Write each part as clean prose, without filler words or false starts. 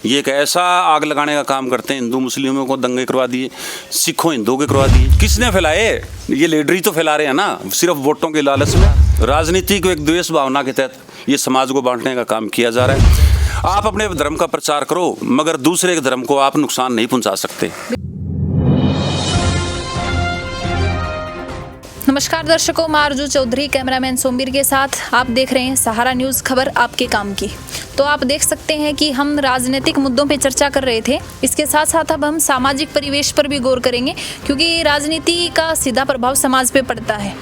ये एक ऐसा आग लगाने का काम करते हैं, हिंदू मुस्लिमों को दंगे करवा दिए, सिखों हिंदुओं के करवा दिए। किसने फैलाए? ये लीडर ही तो फैला रहे हैं ना, सिर्फ वोटों के लालच में। राजनीति को एक द्वेष भावना के तहत ये समाज को बांटने का काम किया जा रहा है। आप अपने धर्म का प्रचार करो, मगर दूसरे के धर्म को आप नुकसान नहीं पहुंचा सकते। नमस्कार दर्शकों, मैं आरजू चौधरी कैमरामैन सोमवीर के साथ आप देख रहे हैं सहारा न्यूज़, खबर आपके काम की। तो आप देख सकते हैं कि हम राजनीतिक मुद्दों पे चर्चा कर रहे थे, इसके साथ साथ अब हम सामाजिक परिवेश पर भी गौर करेंगे, क्योंकि राजनीति का सीधा प्रभाव समाज पे पड़ता है।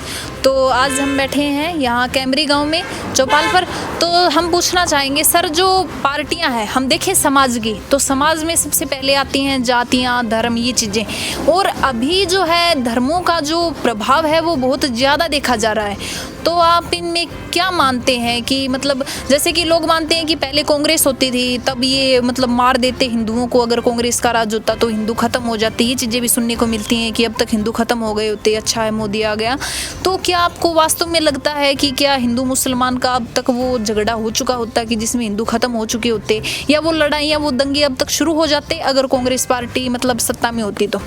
तो आज हम बैठे हैं यहाँ कैमरी गांव में चौपाल पर। तो हम पूछना चाहेंगे सर, जो पार्टियां हैं हम देखें समाज की, तो समाज में सबसे पहले आती हैं जातियाँ, धर्म, ये चीज़ें। और अभी जो है धर्मों का जो प्रभाव है वो बहुत ज़्यादा देखा जा रहा है। तो आप इनमें क्या मानते हैं कि मतलब जैसे कि लोग मानते हैं कि पहले कांग्रेस होती थी तब ये मतलब मार देते हिंदुओं को, अगर कांग्रेस का राज होता तो हिंदू खत्म हो जाती। ये चीज़ें भी सुनने को मिलती हैं कि अब तक हिंदू खत्म हो गए होते, अच्छा है मोदी आ गया। तो क्या आपको वास्तव में लगता है कि क्या हिंदू मुसलमान का अब तक वो झगड़ा हो चुका होता कि जिसमें हिंदू खत्म हो चुके होते, या वो लड़ाइयाँ, वो दंगे अब तक शुरू हो जाते अगर कांग्रेस पार्टी मतलब सत्ता में होती? तो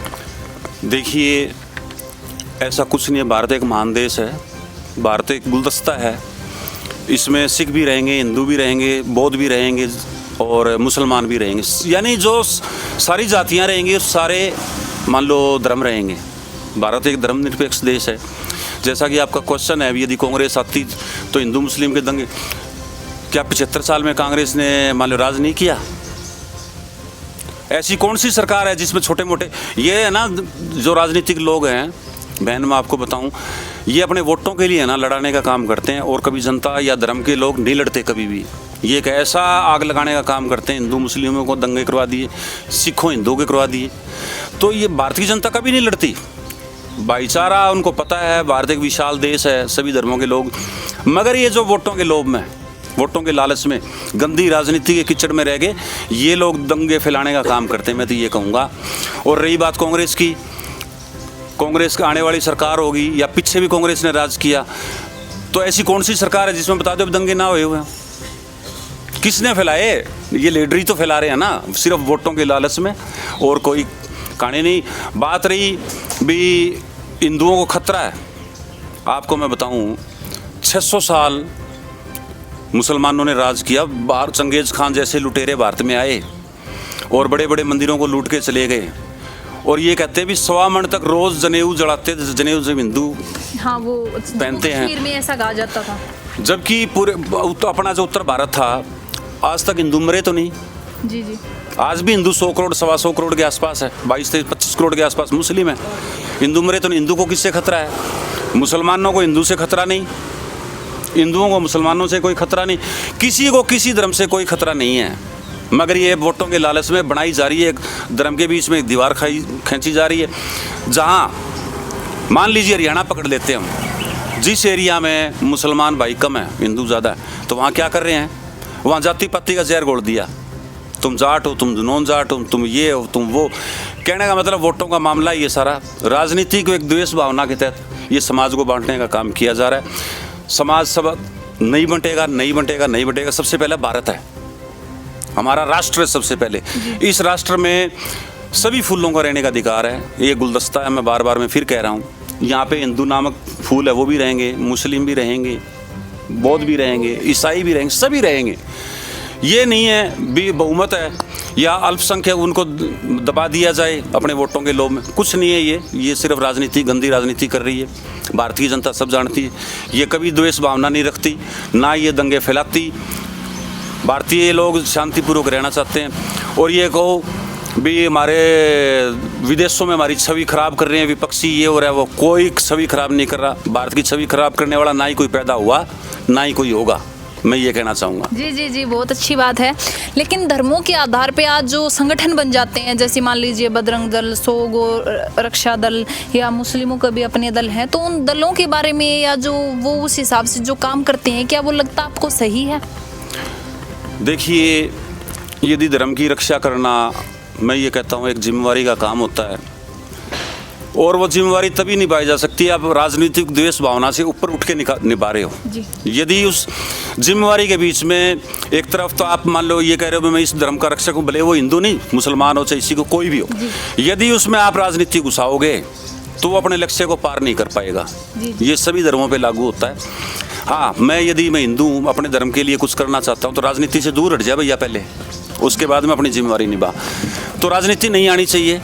देखिए, ऐसा कुछ नहीं है। भारत एक महान देश है, भारत एक गुलदस्ता है। इसमें सिख भी रहेंगे, हिंदू भी रहेंगे, बौद्ध भी रहेंगे और मुसलमान भी रहेंगे, यानी जो सारी जातियां रहेंगी, सारे मान लो धर्म रहेंगे। भारत एक धर्मनिरपेक्ष देश है। जैसा कि आपका क्वेश्चन है, यदि कांग्रेस आती तो हिंदू मुस्लिम के दंगे, क्या 75 साल में कांग्रेस ने मान लो राज नहीं किया? ऐसी कौन सी सरकार है जिसमें छोटे मोटे ये है ना, जो राजनीतिक लोग हैं बहन, मैं आपको बताऊं, ये अपने वोटों के लिए ना लड़ाने का काम करते हैं, और कभी जनता या धर्म के लोग नहीं लड़ते कभी भी। ये एक ऐसा आग लगाने का काम करते हैं, हिंदू मुस्लिमों को दंगे करवा दिए, सिखों हिंदुओं के करवा दिए। तो ये भारतीय जनता कभी नहीं लड़ती। भाईचारा उनको पता है, भारत एक विशाल देश है, सभी धर्मों के लोग, मगर ये जो वोटों के लोभ में, वोटों के लालच में, गंदी राजनीति के कीचड़ में रह गए, ये लोग दंगे फैलाने का काम करते हैं, मैं तो ये कहूँगा। और रही बात कांग्रेस की, कांग्रेस का आने वाली सरकार होगी या पीछे भी कांग्रेस ने राज किया, तो ऐसी कौन सी सरकार है जिसमें बता दो दंगे ना हुए हुए हैं? किसने फैलाए? ये लीडर ही तो फैला रहे हैं ना, सिर्फ वोटों के लालच में, और कोई कहानी नहीं। बात रही भी हिंदुओं को खतरा है, आपको मैं बताऊं, 600 साल मुसलमानों ने राज किया। बाहर चंगेज खान जैसे लुटेरे भारत में आए और बड़े बड़े मंदिरों को लूट के चले गए, और ये कहते हैं भी 100 मन तक रोज जनेऊ जलाते थे। जनेऊ जब हिंदू हाँ वो पहनते हैं, कश्मीर में ऐसा कहा जाता था। जबकि पूरे अपना जो उत्तर भारत था, आज तक हिंदू मरे तो नहीं। जी जी, आज भी हिंदू 100 करोड़ 125 करोड़ के आसपास है, 22 से 25 करोड़ के आसपास मुस्लिम है। हिंदू मरे तो नहीं। हिंदू को किससे खतरा है? मुसलमानों को हिंदू से खतरा नहीं, हिंदुओं को मुसलमानों से कोई खतरा नहीं, किसी को किसी धर्म से कोई खतरा नहीं है। मगर ये वोटों के लालच में बनाई जा रही है, एक धर्म के बीच में एक दीवार खींची जा रही है। जहाँ मान लीजिए हरियाणा पकड़ लेते हैं हम, जिस एरिया में मुसलमान भाई कम है, हिंदू ज़्यादा है, तो वहाँ क्या कर रहे हैं? वहाँ जाति पाति का जहर घोल दिया। तुम जाट हो, तुम नॉन जाट हो, तुम ये हो, तुम वो। कहने का मतलब वोटों का मामला ये सारा राजनीति को एक द्वेष भावना के तहत ये समाज को बांटने का काम किया जा रहा है। समाज सब नहीं बंटेगा, नहीं बंटेगा, नहीं बंटेगा। सबसे पहले भारत है, हमारा राष्ट्र है सबसे पहले। इस राष्ट्र में सभी फूलों का रहने का अधिकार है। ये गुलदस्ता है, मैं बार बार मैं फिर कह रहा हूँ। यहाँ पे हिंदू नामक फूल है, वो भी रहेंगे, मुस्लिम भी रहेंगे, बौद्ध भी रहेंगे, ईसाई भी रहेंगे, सभी रहेंगे। ये नहीं है भी बहुमत है या अल्पसंख्यक उनको दबा दिया जाए अपने वोटों के लोभ में, कुछ नहीं है। ये सिर्फ राजनीति, गंदी राजनीति कर रही है। भारतीय जनता सब जानती है, ये कभी द्वेष भावना नहीं रखती, ना ये दंगे फैलाती। भारतीय लोग शांतिपूर्वक रहना चाहते हैं। और ये कहो भी हमारे विदेशों में हमारी छवि खराब कर रहे हैं विपक्षी, ये हो रहा है वो, कोई छवि खराब नहीं कर रहा। भारत की छवि खराब करने वाला ना ही कोई पैदा हुआ, ना ही कोई होगा, मैं ये कहना चाहूँगा। जी जी जी, बहुत अच्छी बात है। लेकिन धर्मों के आधार पे आज जो संगठन बन जाते हैं, जैसे मान लीजिए बजरंग दल, सोगो रक्षा दल, या मुस्लिमों के भी अपने दल हैं, तो उन दलों के बारे में या जो वो उस हिसाब से जो काम करते हैं, क्या वो लगता आपको सही है? देखिए, यदि धर्म की रक्षा करना, मैं ये कहता हूँ, एक जिम्मेवारी का काम होता है। और वो जिम्मेवारी तभी निभाई जा सकती है आप राजनीतिक द्वेष भावना से ऊपर उठ के निभा रहे हो। जी। यदि उस जिम्मेवारी के बीच में एक तरफ तो आप मान लो ये कह रहे हो मैं इस धर्म का रक्षक हूँ, भले वो हिंदू नहीं मुसलमान हो चाहे इसी को कोई भी हो, यदि उसमें आप राजनीति घुसाओगे तो वो अपने लक्ष्य को पार नहीं कर पाएगा। ये सभी धर्मों पे लागू होता है। हाँ, यदि मैं हिंदू हूँ, अपने धर्म के लिए कुछ करना चाहता हूँ तो राजनीति से दूर हट जाए भैया पहले, उसके बाद में अपनी जिम्मेवारी निभा। तो राजनीति नहीं आनी चाहिए।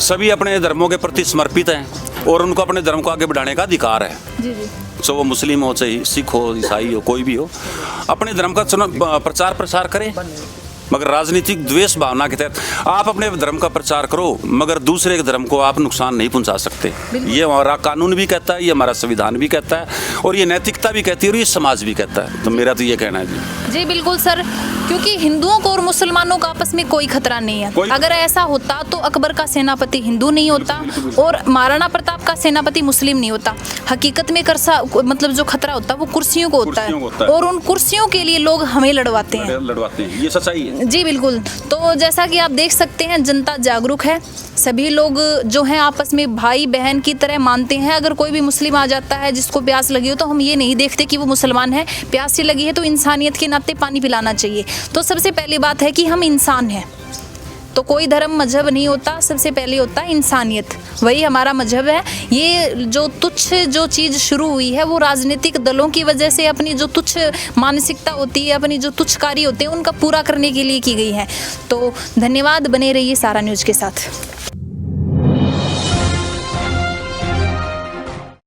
सभी अपने धर्मों के प्रति समर्पित हैं और उनको अपने धर्म को आगे बढ़ाने का अधिकार है। जी जी। चाहे वो मुस्लिम हो चाहे सिख हो ईसाई हो कोई भी हो, अपने धर्म का प्रचार प्रसार करें, मगर राजनीतिक द्वेष भावना के तहत आप अपने धर्म का प्रचार करो मगर दूसरे के धर्म को आप नुकसान नहीं पहुंचा सकते। ये हमारा कानून भी कहता है, ये हमारा संविधान भी कहता है और ये नैतिकता भी कहती है और ये समाज भी कहता है। तो मेरा तो ये कहना है जी बिल्कुल सर, क्योंकि हिंदुओं को और मुसलमानों का आपस में कोई खतरा नहीं है। अगर ऐसा होता तो अकबर का सेनापति हिंदू नहीं होता और महाराणा प्रताप का सेनापति मुस्लिम नहीं होता। हकीकत में मतलब जो खतरा होता है वो कुर्सियों को होता है और उन कुर्सियों के लिए लोग हमें लड़वाते हैं। ये सच्चाई है। जी बिल्कुल। तो जैसा कि आप देख सकते हैं जनता जागरूक है, सभी लोग जो हैं आपस में भाई बहन की तरह मानते हैं। अगर कोई भी मुस्लिम आ जाता है जिसको प्यास लगी हो तो हम ये नहीं देखते कि वो मुसलमान है, प्यास से लगी है तो इंसानियत के नाते पानी पिलाना चाहिए। तो सबसे पहली बात है कि हम इंसान हैं, तो कोई धर्म मजहब नहीं होता, सबसे पहले होता है इंसानियत, वही हमारा मजहब है। ये जो तुच्छ जो चीज़ शुरू हुई है वो राजनीतिक दलों की वजह से अपनी जो तुच्छ मानसिकता होती है, अपनी जो तुच्छ कार्य होते हैं उनका पूरा करने के लिए की गई है। तो धन्यवाद, बने रहिए सारा न्यूज़ के साथ।